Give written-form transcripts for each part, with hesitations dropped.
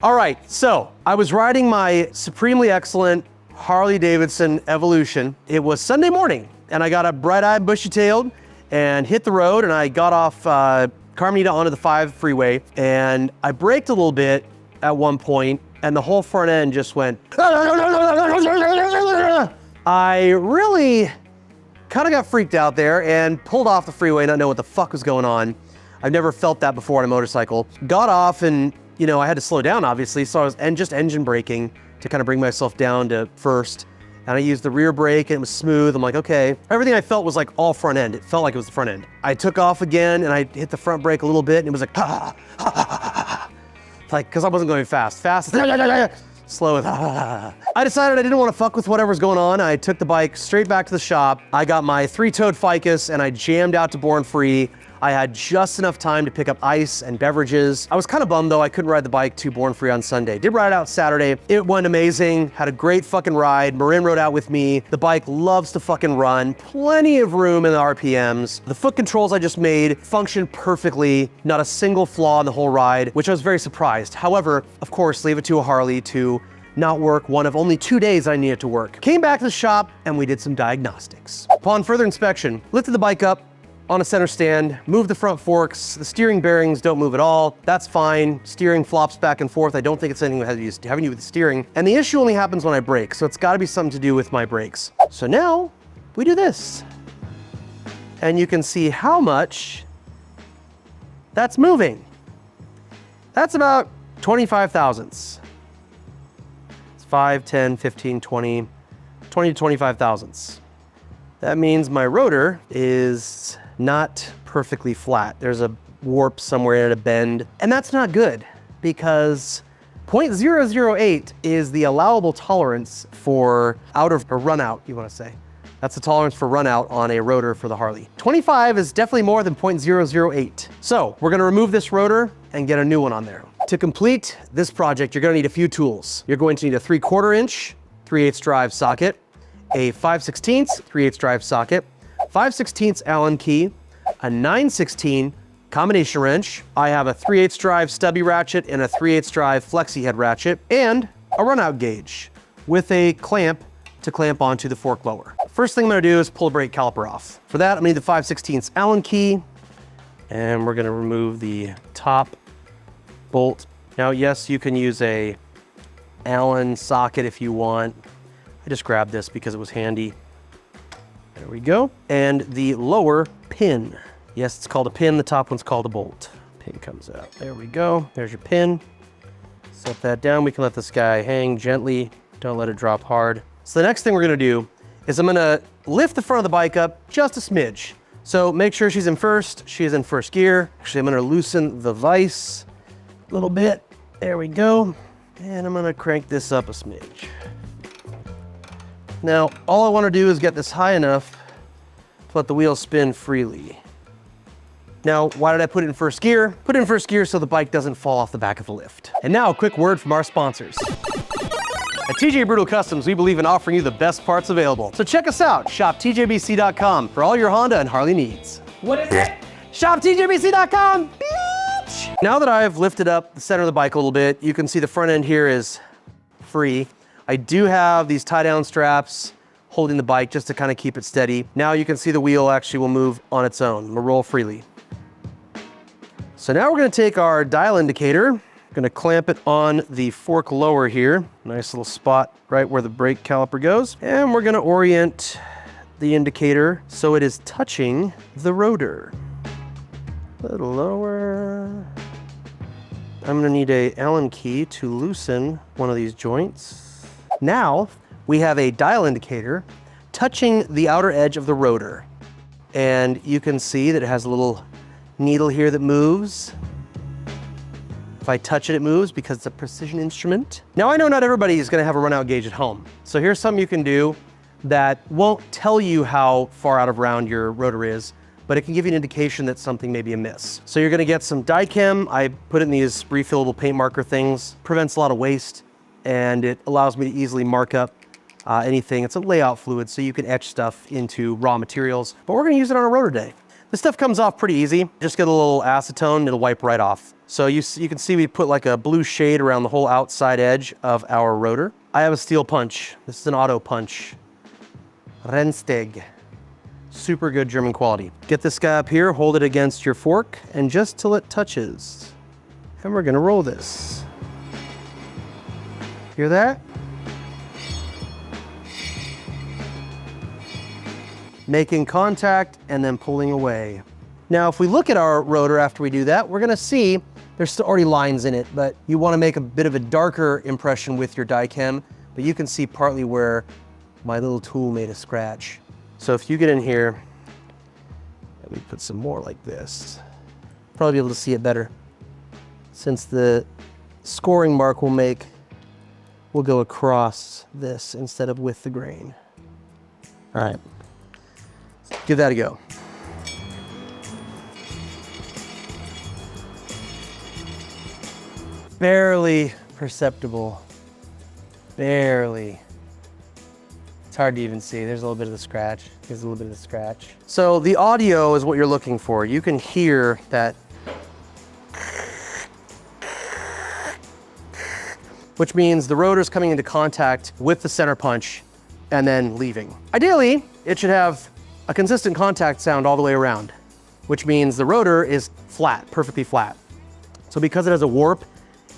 All right, so I was riding my supremely excellent Harley Davidson Evolution. It was Sunday morning, and I got up bright-eyed, bushy-tailed, and hit the road, and I got off Carmenita onto the 5 freeway, and I braked a little bit at one point, and the whole front end just went. I really kind of got freaked out there and pulled off the freeway, not knowing what the fuck was going on. I've never felt that before on a motorcycle. Got off and, you know, I had to slow down obviously, so I was just engine braking to kind of bring myself down to first. And I used the rear brake and it was smooth. I'm like, okay. Everything I felt was like all front end. It felt like it was the front end. I took off again and I hit the front brake a little bit and it was like, like, cause I wasn't going fast. Slow. I decided I didn't want to fuck with whatever's going on. I took the bike straight back to the shop. I got my 3-toed ficus and I jammed out to Born Free. I had just enough time to pick up ice and beverages. I was kind of bummed though, I couldn't ride the bike to Born Free on Sunday. Did ride it out Saturday. It went amazing, had a great fucking ride. Marin rode out with me. The bike loves to fucking run. Plenty of room in the RPMs. The foot controls I just made function perfectly. Not a single flaw in the whole ride, which I was very surprised. However, of course, leave it to a Harley to not work one of only 2 days I needed to work. Came back to the shop and we did some diagnostics. Upon further inspection, lifted the bike up on a center stand, move the front forks, the steering bearings don't move at all. That's fine. Steering flops back and forth. I don't think it's anything that has to do with the steering. And the issue only happens when I brake, so it's gotta be something to do with my brakes. So now we do this. And you can see how much that's moving. That's about 25 thousandths. It's 5, 10, 15, 20 to 25 thousandths. That means my rotor is not perfectly flat. There's a warp somewhere at a bend, and that's not good because 0.008 is the allowable tolerance for out of a run out, you want to say. That's the tolerance for run out on a rotor for the Harley. 25 is definitely more than 0.008. So we're gonna remove this rotor and get a new one on there. To complete this project, you're gonna need a few tools. You're going to need a 3/4 inch 3/8 drive socket, a 5/16 3/8 drive socket, 5/16 Allen key, a 9/16 combination wrench. I have a 3/8 drive stubby ratchet and a 3/8 drive flexi head ratchet, and a runout gauge with a clamp to clamp onto the fork lower. First thing I'm gonna do is pull the brake caliper off. For that, I'm gonna need the 5/16 Allen key, and we're gonna remove the top bolt. Now, yes, you can use a Allen socket if you want. I just grabbed this because it was handy. There we go. And the lower pin. Yes, it's called a pin. The top one's called a bolt. Pin comes out. There we go. There's your pin. Set that down. We can let this guy hang gently. Don't let it drop hard. So the next thing we're gonna do is I'm gonna lift the front of the bike up just a smidge. So make sure she's in first. She is in first gear. Actually, I'm gonna loosen the vise a little bit. There we go. And I'm gonna crank this up a smidge. Now, all I want to do is get this high enough to let the wheel spin freely. Now, why did I put it in first gear? Put it in first gear so the bike doesn't fall off the back of the lift. And now, a quick word from our sponsors. At TJ Brutal Customs, we believe in offering you the best parts available. So check us out, shoptjbc.com for all your Honda and Harley needs. What is it? Shoptjbc.com, bitch! Now that I've lifted up the center of the bike a little bit, you can see the front end here is free. I do have these tie-down straps holding the bike just to kind of keep it steady. Now you can see the wheel actually will move on its own, will roll freely. So now we're gonna take our dial indicator, gonna clamp it on the fork lower here. Nice little spot right where the brake caliper goes. And we're gonna orient the indicator so it is touching the rotor. A little lower. I'm gonna need a Allen key to loosen one of these joints. Now, we have a dial indicator touching the outer edge of the rotor. And you can see that it has a little needle here that moves. If I touch it, it moves because it's a precision instrument. Now, I know not everybody is gonna have a runout gauge at home. So here's something you can do that won't tell you how far out of round your rotor is, but it can give you an indication that something may be amiss. So you're gonna get some Dychem. I put it in these refillable paint marker things. Prevents a lot of waste, and it allows me to easily mark up anything. It's a layout fluid, so you can etch stuff into raw materials, but we're gonna use it on a rotor day. This stuff comes off pretty easy. Just get a little acetone, it'll wipe right off. So you can see we put like a blue shade around the whole outside edge of our rotor. I have a steel punch. This is an auto punch. Rennsteg. Super good German quality. Get this guy up here, hold it against your fork, and just till it touches. And we're gonna roll this. Hear that? Making contact and then pulling away. Now, if we look at our rotor after we do that, we're gonna see there's still already lines in it, but you wanna make a bit of a darker impression with your die chem, but you can see partly where my little tool made a scratch. So if you get in here, and we put some more like this, probably be able to see it better. Since the scoring mark will go across this instead of with the grain. All right, give that a go. Barely perceptible, barely. It's hard to even see. There's a little bit of the scratch. There's a little bit of the scratch. So the audio is what you're looking for. You can hear that, which means the rotor's coming into contact with the center punch and then leaving. Ideally, it should have a consistent contact sound all the way around, which means the rotor is flat, perfectly flat. So because it has a warp,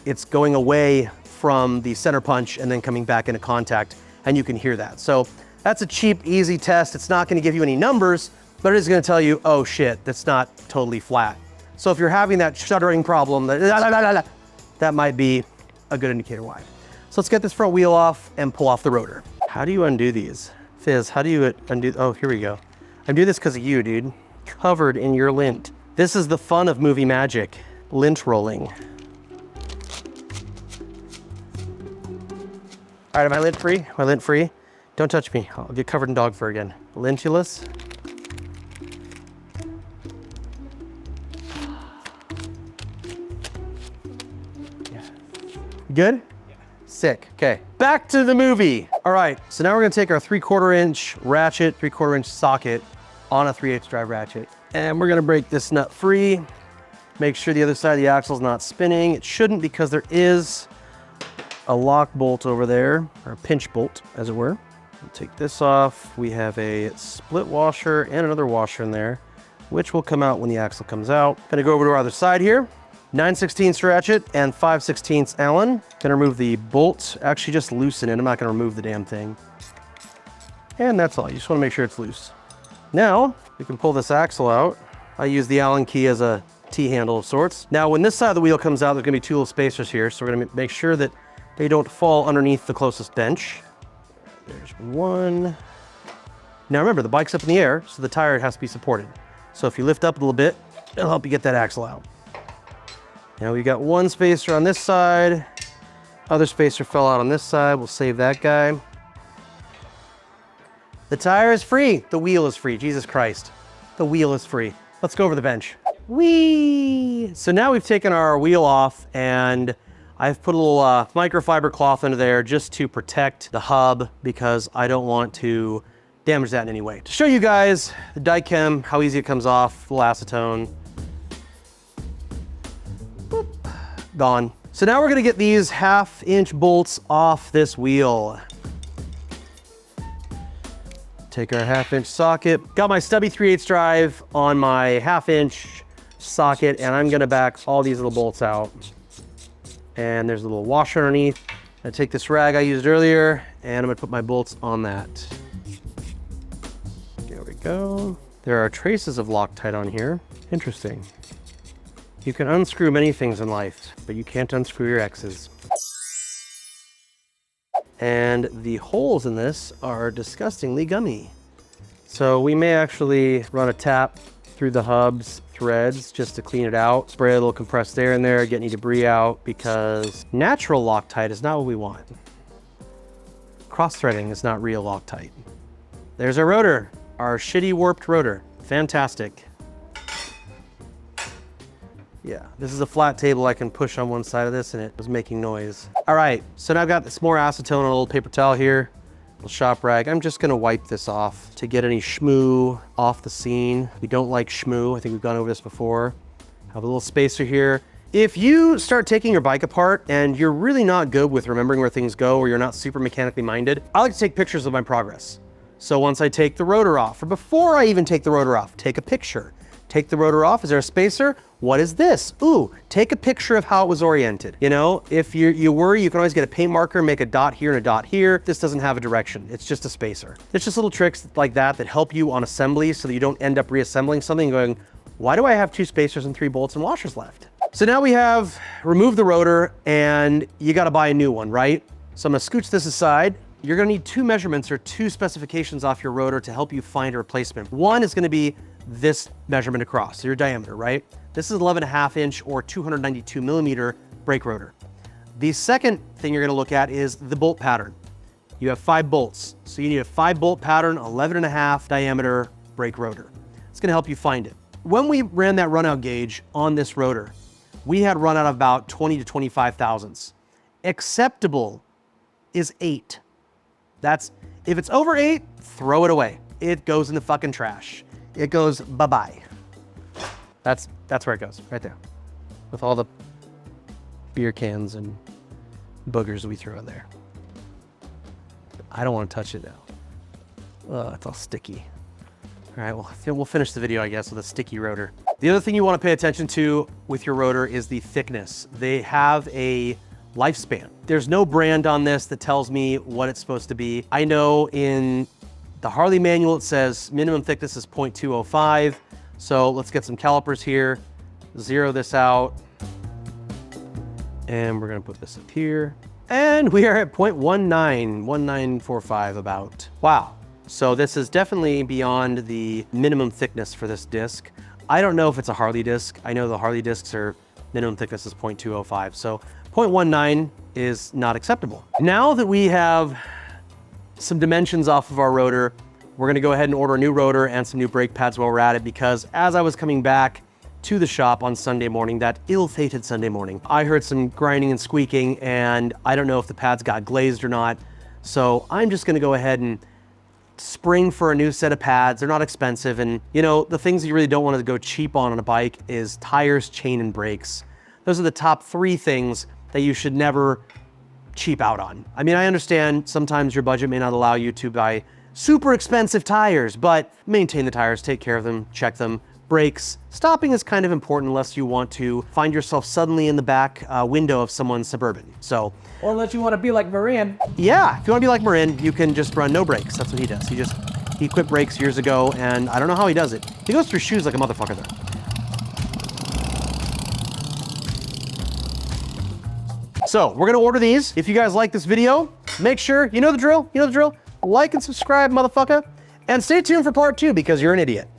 it's going away from the center punch and then coming back into contact, and you can hear that. So that's a cheap, easy test. It's not gonna give you any numbers, but it is gonna tell you, oh shit, that's not totally flat. So if you're having that shuddering problem, that might be a good indicator why. So let's get this front wheel off and pull off the rotor. How do you undo these? Fizz, how do you undo? Oh, here we go. I do this because of you, dude. Covered in your lint. This is the fun of movie magic, lint rolling. All right, am I lint free? Am I lint free? Don't touch me, I'll get covered in dog fur again. Lintulous. Yeah. Good? Yeah. Sick, okay. Back to the movie. All right, so now we're gonna take our 3/4 inch ratchet, 3/4 inch socket on a 3/8 drive ratchet. And we're gonna break this nut free. Make sure the other side of the axle is not spinning. It shouldn't, because there is a lock bolt over there, or a pinch bolt, as it were. We'll take this off. We have a split washer and another washer in there, which will come out when the axle comes out. Gonna go over to our other side here. 9/16 ratchet and 5/16 Allen. Gonna remove the bolt, actually just loosen it. I'm not gonna remove the damn thing. And that's all, you just wanna make sure it's loose. Now, we can pull this axle out. I use the Allen key as a T-handle of sorts. Now, when this side of the wheel comes out, there's gonna be two little spacers here, so we're gonna make sure that they don't fall underneath the closest bench. There's one. Now remember, the bike's up in the air, so the tire has to be supported. So if you lift up a little bit, it'll help you get that axle out. Now we got one spacer on this side. Other spacer fell out on this side. We'll save that guy. The tire is free. The wheel is free. Jesus Christ. The wheel is free. Let's go over the bench. Whee! So now we've taken our wheel off, and I've put a little microfiber cloth under there just to protect the hub, because I don't want to damage that in any way. To show you guys the die chem, how easy it comes off, the acetone. Boop. Gone. So now we're gonna get these 1/2 inch bolts off this wheel. Take our 1/2 inch socket. Got my stubby 3/8 drive on my 1/2 inch socket, and I'm gonna back all these little bolts out. And there's a little washer underneath. I take this rag I used earlier, and I'm gonna put my bolts on that. There we go. There are traces of Loctite on here. Interesting. You can unscrew many things in life, but you can't unscrew your exes. And the holes in this are disgustingly gummy. So we may actually run a tap through the hub's threads just to clean it out. Spray a little compressed air in there, get any debris out, because natural Loctite is not what we want. Cross-threading is not real Loctite. There's our rotor, our shitty warped rotor. Fantastic. Yeah, this is a flat table. I can push on one side of this and it was making noise. All right, so now I've got some more acetone on a little paper towel here. Little shop rag. I'm just gonna wipe this off to get any schmoo off the scene. We don't like schmoo. I think we've gone over this before. Have a little spacer here. If you start taking your bike apart and you're really not good with remembering where things go, or you're not super mechanically minded, I like to take pictures of my progress. So once I take the rotor off, or before I even take the rotor off, take a picture. Take the rotor off, is there a spacer? What is this? Ooh, take a picture of how it was oriented. You know, if you worry, you can always get a paint marker, make a dot here and a dot here. This doesn't have a direction, it's just a spacer. It's just little tricks like that that help you on assembly so that you don't end up reassembling something and going, why do I have 2 spacers and 3 bolts and washers left? So now we have removed the rotor and you gotta buy a new one, right? So I'm gonna scooch this aside. You're gonna need 2 measurements or 2 specifications off your rotor to help you find a replacement. One is gonna be this measurement across, so your diameter, right? This is 11.5 inch or 292 millimeter brake rotor. The second thing you're gonna look at is the bolt pattern. You have 5 bolts, so you need a 5 bolt pattern, 11.5 diameter brake rotor. It's gonna help you find it. When we ran that runout gauge on this rotor, we had run out of about 20 to 25 thousandths. Acceptable is 8. That's, if it's over 8, throw it away. It goes in the fucking trash. It goes bye-bye. That's where it goes, right there. With all the beer cans and boogers we threw in there. I don't want to touch it now. Oh, it's all sticky. All right, well, we'll finish the video, I guess, with a sticky rotor. The other thing you want to pay attention to with your rotor is the thickness. They have a lifespan. There's no brand on this that tells me what it's supposed to be. I know in the Harley manual, it says minimum thickness is 0.205. So let's get some calipers here, zero this out. And we're gonna put this up here. And we are at 0.19, 1945 about. Wow. So this is definitely beyond the minimum thickness for this disc. I don't know if it's a Harley disc. I know the Harley discs are minimum thickness is 0.205. So 0.19 is not acceptable. Now that we have some dimensions off of our rotor, we're gonna go ahead and order a new rotor and some new brake pads while we're at it, because as I was coming back to the shop on Sunday morning, that ill-fated Sunday morning, I heard some grinding and squeaking, and I don't know if the pads got glazed or not. So I'm just gonna go ahead and spring for a new set of pads. They're not expensive, and you know, the things that you really don't want to go cheap on a bike is tires, chain, and brakes. Those are the top 3 things that you should never cheap out on. I mean, I understand sometimes your budget may not allow you to buy super expensive tires, but maintain the tires, take care of them, check them. Brakes, stopping is kind of important unless you want to find yourself suddenly in the back window of someone's Suburban. So, or unless you want to be like Marin. Yeah, if you want to be like Marin, you can just run no brakes. That's what he does. He quit brakes years ago, and I don't know how he does it. He goes through shoes like a motherfucker though. So we're gonna order these. If you guys like this video, make sure, you know the drill, like and subscribe, motherfucker. And stay tuned for part 2 because you're an idiot.